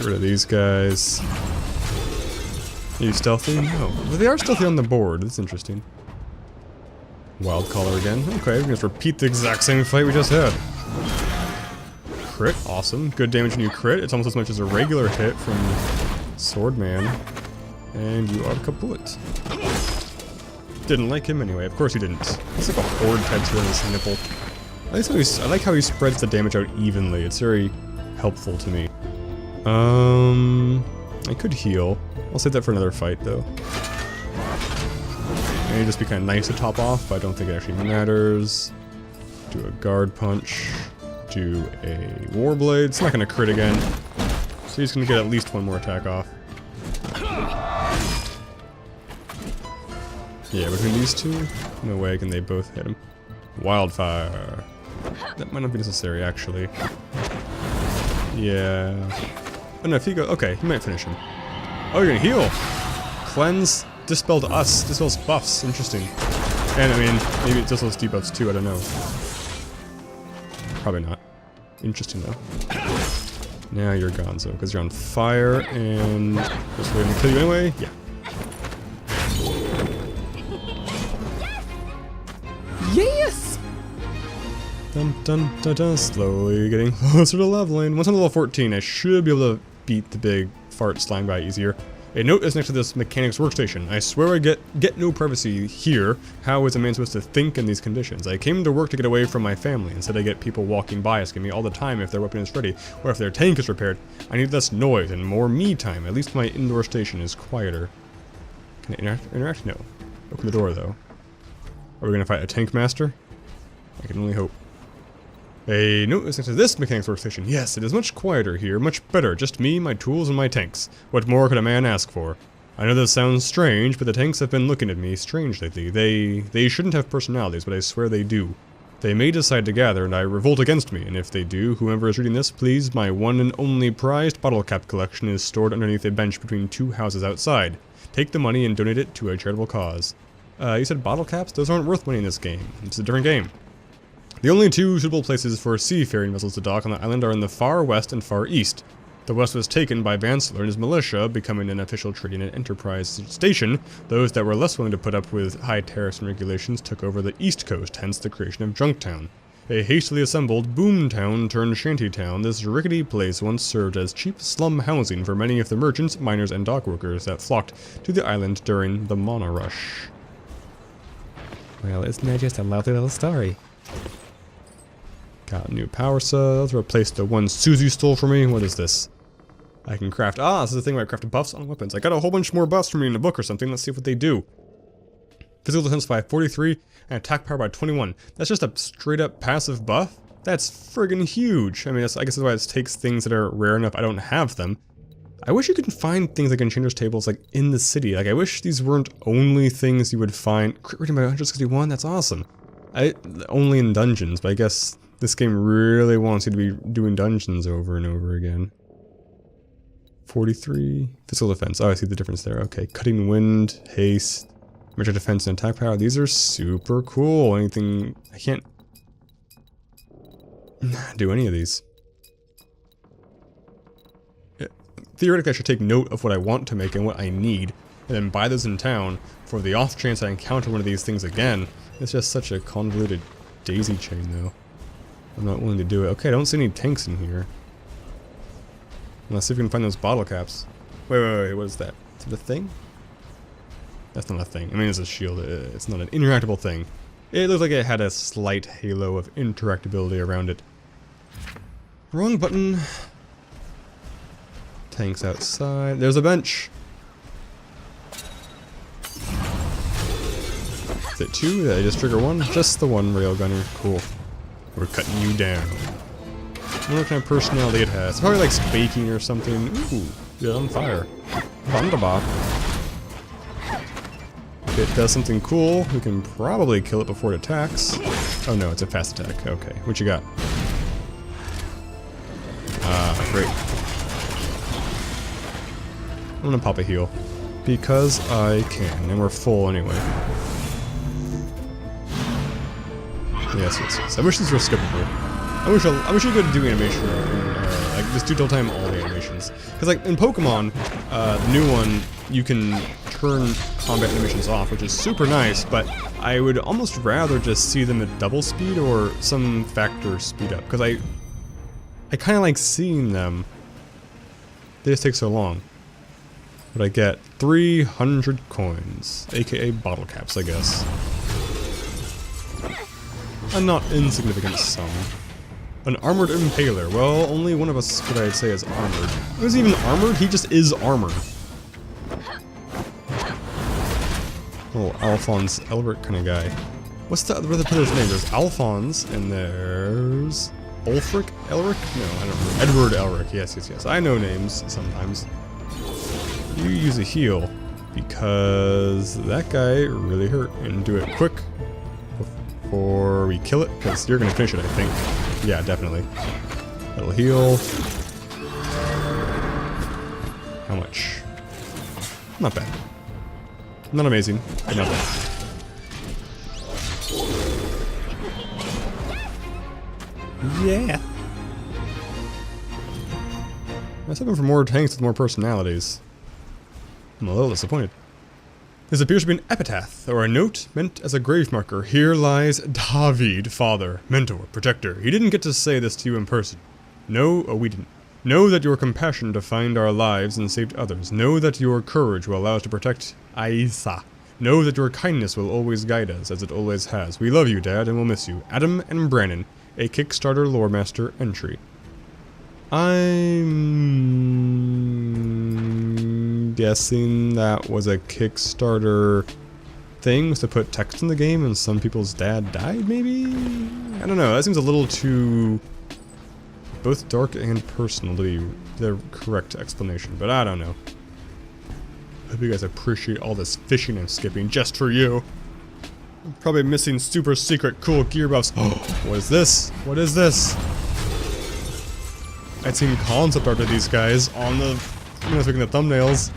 Get rid of these guys. Are you stealthy? No. Well, they are stealthy on the board. That's interesting. Wild collar again. Okay, we can just repeat the exact same fight we just had. Crit, awesome. Good damage when you crit. It's almost as much as a regular hit from Swordman. And you are kaput. Didn't like him anyway. Of course you didn't. It's like a horde tattoo on his nipple. I like how he spreads the damage out evenly. It's very helpful to me. I could heal. I'll save that for another fight though. Maybe just be kind of nice to top off, but I don't think it actually matters. Do a guard punch. Do a warblade. It's not going to crit again. So he's going to get at least one more attack off. Yeah, between these two, no way can they both hit him. Wildfire. That might not be necessary, actually. Yeah. Oh no, if he goes... Okay, he might finish him. Oh, you're gonna heal! Cleanse, dispel to us, dispels buffs. Interesting. And I mean, maybe it dispels debuffs too, I don't know. Probably not. Interesting though. Now you're gonzo, because you're on fire, and... Just waiting to kill you anyway? Yeah. Yes! Dun dun dun dun, slowly getting closer to leveling. Once I'm level 14, I should be able to beat the big fart slime guy easier. A note is next to this mechanic's workstation. I swear I get no privacy here. How is a man supposed to think in these conditions? I came to work to get away from my family. Instead I get people walking by asking me all the time if their weapon is ready, or if their tank is repaired. I need less noise and more me time. At least my indoor station is quieter. Can I interact? No. Open the door though. Are we gonna fight a tank master? I can only hope. A note is next to this mechanic's workstation. Yes, it is much quieter here, much better. Just me, my tools, and my tanks. What more could a man ask for? I know this sounds strange, but the tanks have been looking at me strange lately. They shouldn't have personalities, but I swear they do. They may decide to gather, and I revolt against me, and if they do, whoever is reading this, please, my one and only prized bottle cap collection is stored underneath a bench between two houses outside. Take the money and donate it to a charitable cause. You said bottle caps? Those aren't worth money in this game. It's a different game. The only two suitable places for seafaring vessels to dock on the island are in the far west and far east. The west was taken by Vansler and his militia, becoming an official trading and enterprise station. Those that were less willing to put up with high tariffs and regulations took over the east coast, hence the creation of Junktown. A hastily assembled boomtown turned shantytown, this rickety place once served as cheap slum housing for many of the merchants, miners, and dock workers that flocked to the island during the Mana Rush. Well, isn't that just a lovely little story? Got new power cells, replaced the one Susie stole from me. What is this? I can craft, this is the thing where I craft buffs on weapons. I got a whole bunch more buffs from me in a book or something. Let's see what they do. Physical defense by 43 and attack power by 21. That's just a straight up passive buff? That's friggin' huge. I mean, I guess that's why it takes things that are rare enough I don't have them. I wish you could find things like Enchanter's Tables like in the city. Like I wish these weren't only things you would find. Crit rating by 161, that's awesome. Only in dungeons, but I guess this game really wants you to be doing dungeons over and over again. 43 physical defense. Oh, I see the difference there. Okay, cutting wind, haste, magic defense, and attack power. These are super cool. Anything I can't do any of these. Theoretically, I should take note of what I want to make and what I need, and then buy those in town for the off chance I encounter one of these things again. It's just such a convoluted daisy chain, though. I'm not willing to do it. Okay, I don't see any tanks in here. Let's see if we can find those bottle caps. Wait, what is that? Is it a thing? That's not a thing. I mean, it's a shield. It's not an interactable thing. It looked like it had a slight halo of interactability around it. Wrong button. Tanks outside. There's a bench. Is it two? Did I just trigger one? Just the one railgunner. Cool. We're cutting you down. I wonder what kind of personality it has. Probably like baking or something. Ooh, you're on fire. Wunderbar. If it does something cool, we can probably kill it before it attacks. Oh no, it's a fast attack. Okay, what you got? Great. I'm gonna pop a heal. Because I can, and we're full anyway. Yes. I wish these were skippable. I wish you could do animation, like just do double time all the animations. Because like in Pokemon, the new one, you can turn combat animations off, which is super nice, but I would almost rather just see them at double speed or some factor speed up, because I kind of like seeing them. They just take so long. But I get 300 coins, aka bottle caps, I guess. A not insignificant sum. An armored impaler. Well, only one of us could I'd say is armored. He isn't even armored, he just is armored. Oh, Alphonse Elric kind of guy. What's the other player's name? There's Alphonse, and there's Ulfric Elric? No, I don't remember. Edward Elric. Yes, yes, yes. I know names sometimes. You use a heal because that guy really hurt, and do it quick before we kill it, because you're gonna finish it, I think. Yeah, definitely. That'll heal. How much? Not bad. Not amazing, but not bad. Yeah. I was hoping for more tanks with more personalities. I'm a little disappointed. This appears to be an epitaph, or a note meant as a grave marker. Here lies David, father, mentor, protector. He didn't get to say this to you in person. No, we didn't. Know that your compassion defined our lives and saved others. Know that your courage will allow us to protect Aisa. Know that your kindness will always guide us, as it always has. We love you, Dad, and we'll miss you. Adam and Brannon, a Kickstarter Loremaster entry. I'm guessing that was a Kickstarter thing, was to put text in the game and some people's dad died, maybe? I don't know, that seems a little too both dark and personal to be the correct explanation, but I don't know. Hope you guys appreciate all this fishing I'm skipping just for you. I'm probably missing super secret cool gear buffs. Oh, what is this? What is this? I'd seen concept art of these guys on the, when I was making the thumbnails.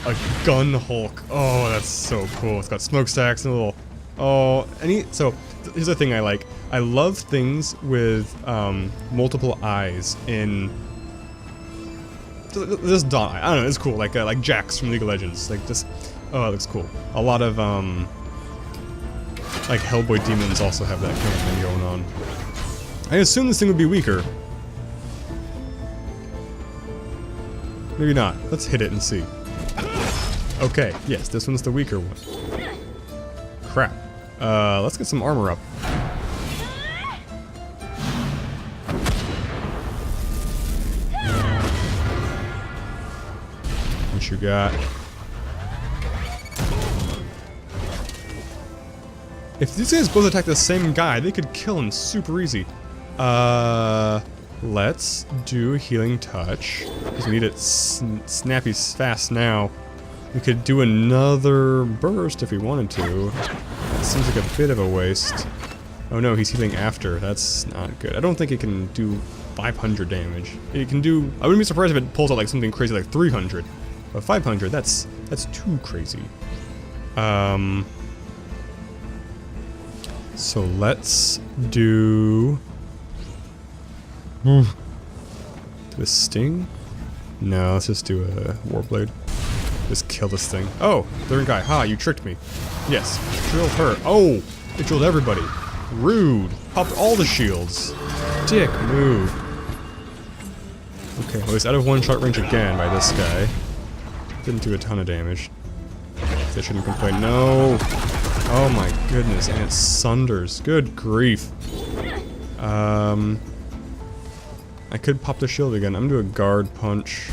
A gun Hulk. Oh, that's so cool. It's got smokestacks and a little, oh, so here's the thing I like. I love things with multiple eyes in this dot eye. I don't know, it's cool. Like Jax from League of Legends. Like just, oh, it looks cool. A lot of like Hellboy demons also have that kind of thing going on. I assume this thing would be weaker. Maybe not. Let's hit it and see. Okay, yes, this one's the weaker one. Crap. Let's get some armor up. What you got? If these guys both attack the same guy, they could kill him super easy. Let's do Healing Touch, because we need it snappy fast now. We could do another burst if we wanted to. That seems like a bit of a waste. Oh no, he's healing after. That's not good. I don't think it can do 500 damage. It can do, I wouldn't be surprised if it pulls out like something crazy like 300. But 500, that's too crazy. So let's do... Do a sting? No, let's just do a warblade. Just kill this thing. Oh, third guy. Ha, you tricked me. Yes, drilled her. Oh, it drilled everybody. Rude. Popped all the shields. Dick move. Okay, well he's out of one-shot range again by this guy. Didn't do a ton of damage. I shouldn't complain. No. Oh my goodness, and it sunders. Good grief. I could pop the shield again. I'm gonna do a guard punch.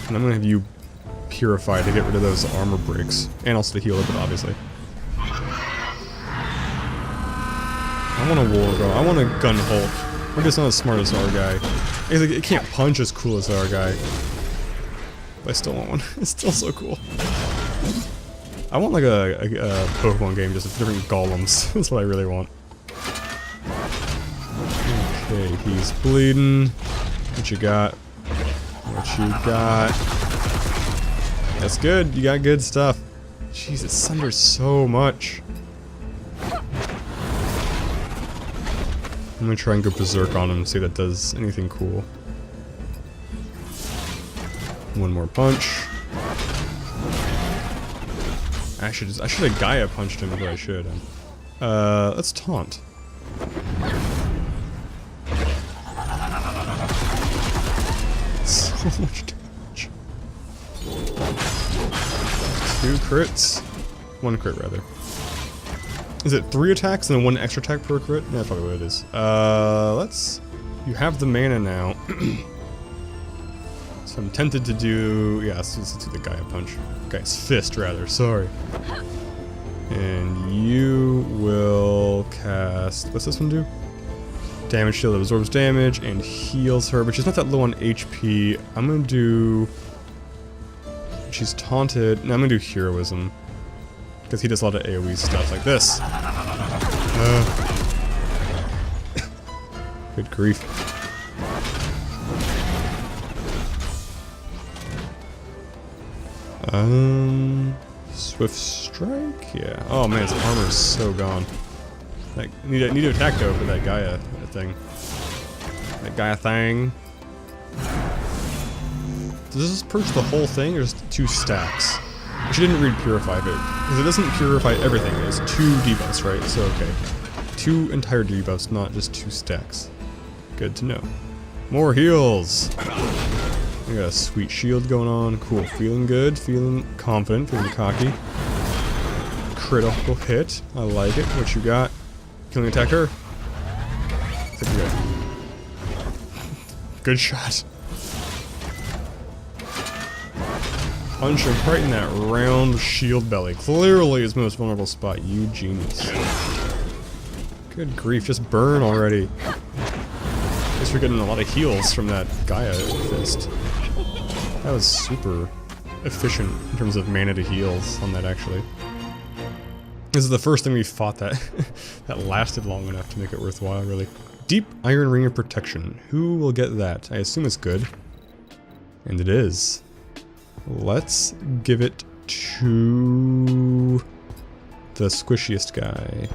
And I'm gonna have you purify to get rid of those armor breaks. And also to heal a bit, obviously. I want a war girl. I want a gun Hulk. We're just not as smart as our guy. It can't punch as cool as our guy. But I still want one. It's still so cool. I want like a Pokemon game just with different golems. That's what I really want. Okay, he's bleeding. What you got? What you got? That's good. You got good stuff. Jeez, it sunders so much. I'm gonna try and go berserk on him, see if that does anything cool. One more punch. I should have Gaia punched him, but I should. Let's taunt. So much damage. 2 crits. 1 crit, rather. Is it 3 attacks and then 1 extra attack per crit? Yeah, that's probably what it is. Let's... You have the mana now. So I'm tempted to do... Yeah, let's do the Gaia punch. Gaia's fist, rather. Sorry. And you will cast... What's this one do? Damage shield that absorbs damage and heals her, but she's not that low on HP. I'm gonna do... She's taunted. No, I'm gonna do heroism. Because he does a lot of AoE stuff like this. Good grief. Swift strike? Yeah. Oh man, his armor is so gone. Like, need to attack though for that Gaia thing. That Gaia thing. Does this purge the whole thing or just 2 stacks? She didn't read Purify, but because it doesn't purify everything, it's 2 debuffs, right? So okay. 2 entire debuffs, not just 2 stacks. Good to know. More heals! We got a sweet shield going on. Cool. Feeling good, feeling confident, feeling cocky. Critical hit. I like it. What you got? Killing attacker? I think you're good. Good shot. Punch him right in that round shield belly. Clearly his most vulnerable spot. You genius. Good grief, just burn already. Guess we're getting a lot of heals from that Gaia fist. That was super efficient in terms of mana to heals on that, actually. This is the first thing we fought that that lasted long enough to make it worthwhile, really. Deep Iron Ring of Protection. Who will get that? I assume it's good. And it is. Let's give it to the squishiest guy.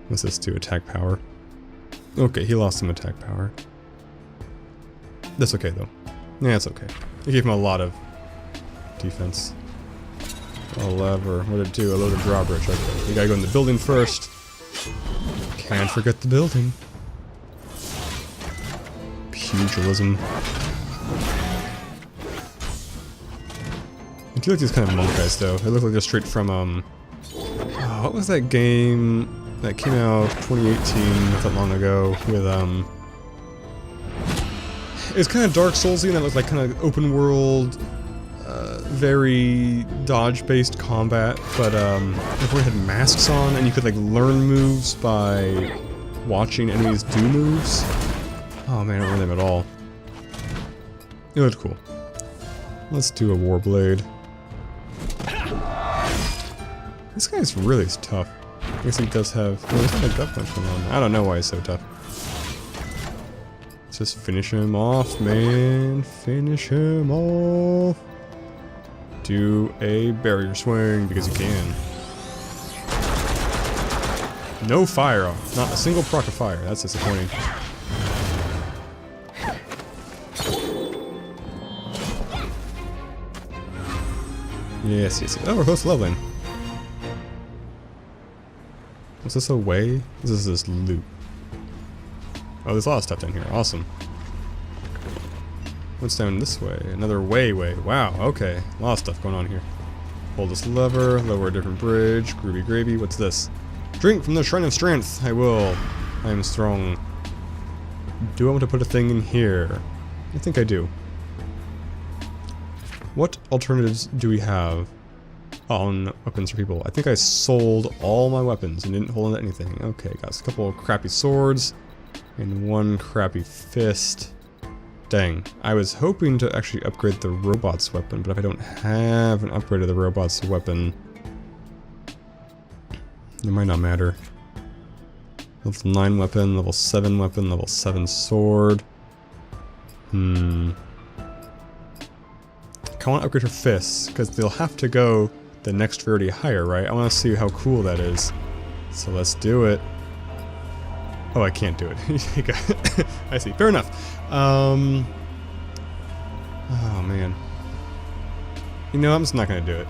What's this do? Attack power. Okay, he lost some attack power. That's okay though. Yeah, it's okay. It gave him a lot of defense. A lever. What did it do? A loaded drawbridge. Okay. We gotta go in the building first. Can't forget the building. Pugilism. I do like these kind of monk guys though. They look like they're straight from oh, what was that game that came out 2018, not that long ago, with it's kind of Dark Soulsy and that looked like kind of open world, very dodge-based combat, but everyone had masks on and you could like learn moves by watching enemies do moves. Oh man, I don't remember them at all. It looked cool. Let's do a Warblade. This guy's really tough. I guess he does have... Well, he's got a gut punch going on. I don't know why he's so tough. Let's just finish him off, man. Finish him off. Do a barrier swing, because you can. No fire off. Not a single proc of fire. That's disappointing. Yes, yes. Oh, we're close to leveling. Was this a way? This is this loot. Oh, there's a lot of stuff down here. Awesome. What's down this way? Another way. Wow, okay. A lot of stuff going on here. Hold this lever, lower a different bridge. Groovy gravy. What's this? Drink from the Shrine of Strength. I will. I am strong. Do I want to put a thing in here? I think I do. What alternatives do we have on weapons for people? I think I sold all my weapons and didn't hold on to anything. Okay, got a couple of crappy swords and 1 crappy fist. Dang. I was hoping to actually upgrade the robot's weapon, but if I don't have an upgrade of the robot's weapon, it might not matter. Level 9 weapon, level 7 weapon, level 7 sword. I want to upgrade her fists, because they'll have to go the next rarity higher, right? I want to see how cool that is. So let's do it. Oh, I can't do it. I see. Fair enough. Oh, man. You know, I'm just not going to do it.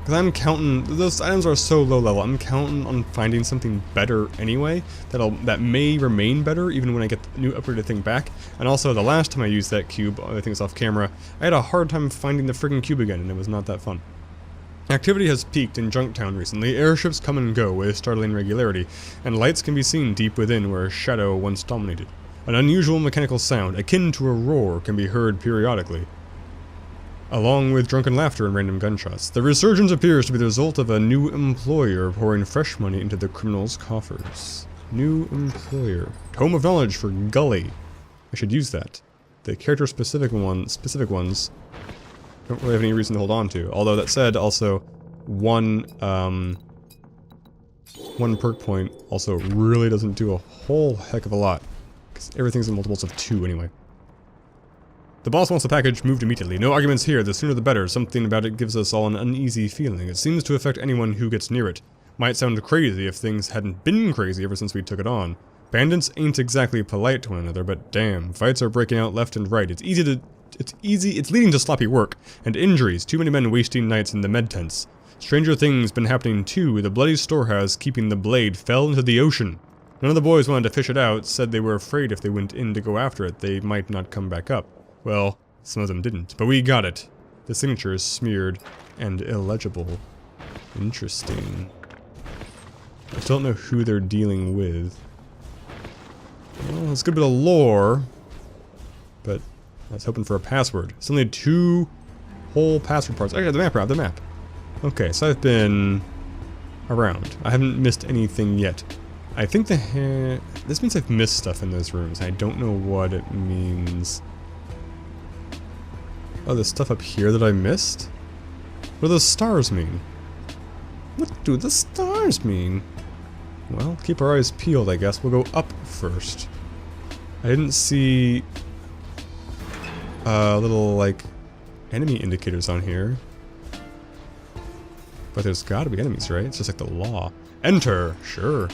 Because I'm counting, those items are so low level, I'm counting on finding something better anyway, that may remain better even when I get the new upgraded thing back. And also, the last time I used that cube, I think it's off camera, I had a hard time finding the friggin' cube again, and it was not that fun. Activity has peaked in Junktown recently. Airships come and go with startling regularity, and lights can be seen deep within where shadow once dominated. An unusual mechanical sound, akin to a roar, can be heard periodically, along with drunken laughter and random gunshots. The resurgence appears to be the result of a new employer pouring fresh money into the criminals' coffers. New employer. Tome of Knowledge for Gully. I should use that. The character-specific ones don't really have any reason to hold on to. Although that said, also one perk point also really doesn't do a whole heck of a lot, because everything's in multiples of 2 anyway. The boss wants the package moved immediately. No arguments here, the sooner the better. Something about it gives us all an uneasy feeling. It seems to affect anyone who gets near it. Might sound crazy if things hadn't been crazy ever since we took it on. Bandits ain't exactly polite to one another, but damn, fights are breaking out left and right. It's leading to sloppy work, and injuries, too many men wasting nights in the med tents. Stranger things been happening too. The bloody storehouse keeping the blade fell into the ocean. None of the boys wanted to fish it out, said they were afraid if they went in to go after it, they might not come back up. Well, some of them didn't, but we got it. The signature is smeared and illegible. Interesting. I still don't know who they're dealing with. Well, it's a good bit of lore, but I was hoping for a password. It's only 2 whole password parts. I got the map, Rob, the map. Okay, so I've been around. I haven't missed anything yet. I think this means I've missed stuff in those rooms. I don't know what it means. Oh, there's stuff up here that I missed? What do those stars mean? What do the stars mean? Well, keep our eyes peeled, I guess. We'll go up first. I didn't see little, like, enemy indicators on here. But there's gotta be enemies, right? It's just like the law. Enter! Sure.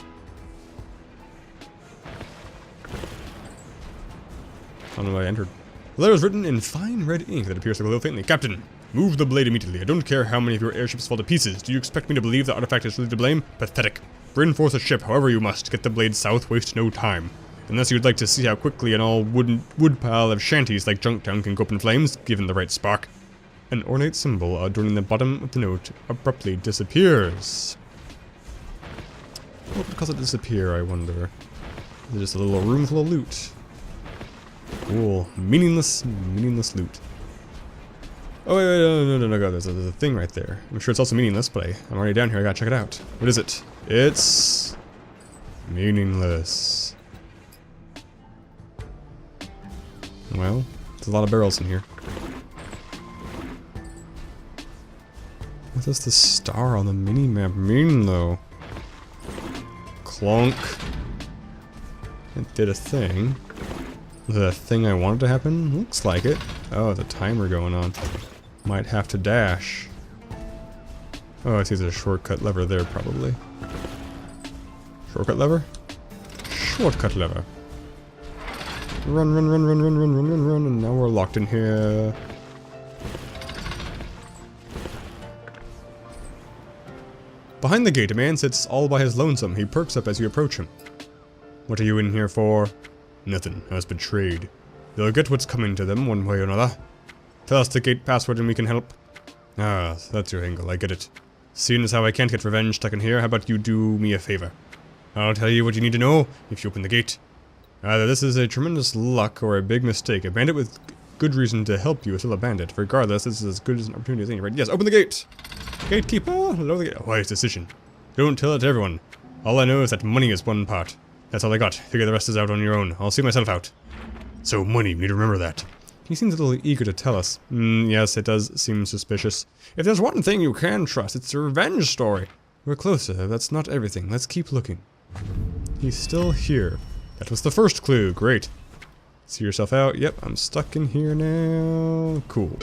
I don't know why I entered. The letter is written in fine red ink that appears to glow faintly. Captain, move the blade immediately. I don't care how many of your airships fall to pieces. Do you expect me to believe the artifact is really to blame? Pathetic. Reinforce the ship however you must. Get the blade south, waste no time. Unless you'd like to see how quickly an all wood pile of shanties like Junktown can go up in flames, given the right spark. An ornate symbol adorning the bottom of the note abruptly disappears. What would cause it to disappear, I wonder? Is it just a little room full of loot? Cool. Meaningless loot. Oh, wait, no, God, there's a thing right there. I'm sure it's also meaningless, but I'm already down here, I gotta check it out. What is it? It's meaningless. Well, there's a lot of barrels in here. What does the star on the mini-map mean, though? Clunk. It did a thing. Was it a thing I wanted to happen? Looks like it. Oh, the timer going on. Might have to dash. Oh, I see there's a shortcut lever there, probably. Shortcut lever? Shortcut lever. Run, and now we're locked in here. Behind the gate, a man sits all by his lonesome. He perks up as you approach him. What are you in here for? Nothing. I was betrayed. They'll get what's coming to them one way or another. Tell us the gate password and we can help. Ah, that's your angle. I get it. Seeing as how I can't get revenge stuck in here, how about you do me a favor? I'll tell you what you need to know if you open the gate. Either this is a tremendous luck or a big mistake. A bandit with good reason to help you is still a bandit. Regardless, this is as good as an opportunity as any, right? Yes, open the gate! Gatekeeper, lower the gate. Wise decision. Don't tell it to everyone. All I know is that money is one part. That's all I got. Figure the rest is out on your own. I'll see myself out. So money, we need to remember that. He seems a little eager to tell us. Yes, it does seem suspicious. If there's one thing you can trust, it's a revenge story. We're closer. That's not everything. Let's keep looking. He's still here. That was the first clue. Great. See yourself out. Yep, I'm stuck in here now. Cool.